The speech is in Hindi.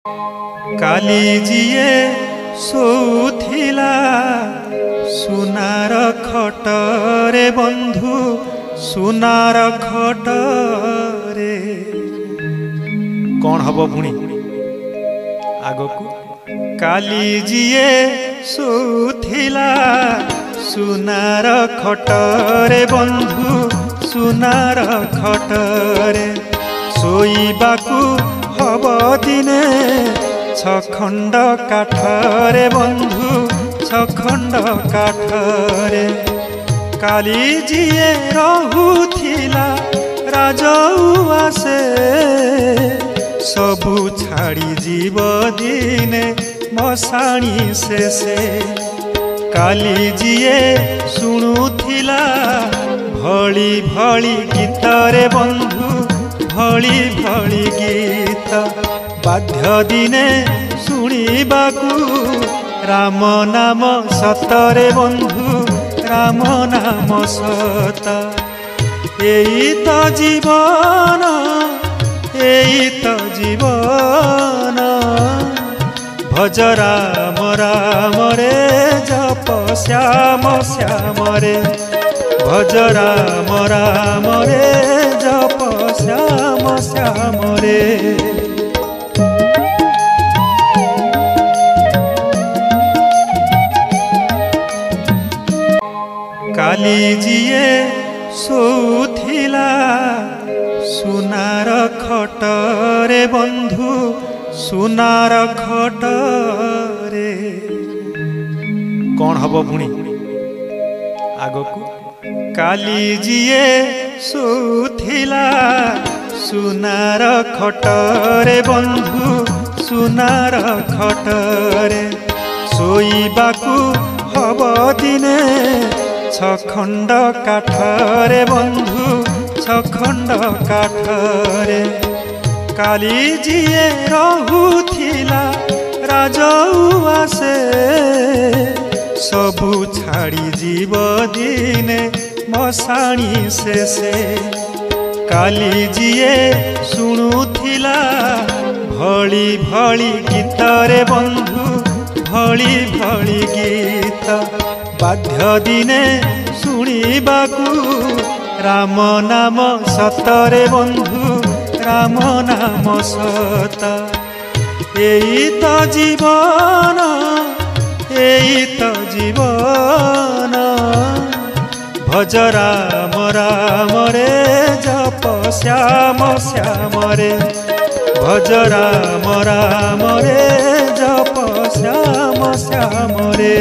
काली जीए सोथिला सुनार खटरे बंधु सुनार खटरे कौन हब पुणी आगकू काली जीए सोथिला सुनार खटरे बंधु सुनार खटरे सोईबाकू हब दिने छखंड काठरे बंधु छखंड काठरे काली जीए रहुथिला राजउआसे सबु छाड़ी जीव दिने मसाणी से काली जीए शुणुथिला भली भली गीतरे बंधु भली भली गीत बाध्य दिने शुणिबाकू राम नाम सतरे बंधु राम नाम सत एई तो जीवन एई तो जीवन भज राम राम रे जप श्याम श्याम रे भज राम राम रे जप श्याम श्याम रे काली जीए सोथिला सुनार खटरे बंधु सुनार खटरे कौन हब पुणी आगकू काली जीए सोथिला सुनार खटरे बंधु सुनार खटरे सोईबाकू हब दिने छखंड काठरे बंधु छखंड काठरे काली जीए रहुथिला राजउआसे सबु छाड़ी जीव दिने मसाणी से काली जीए शुणुथिला भली भली गीतरे बंधु भली भली गीत बाध्य दिने शुणिबाकू राम नाम सतरे बंधु राम नाम सत एई तो जीवन एई तो जीवन भज राम राम रे जप श्याम श्याम रे भज राम राम रे जप श्याम श्याम रे।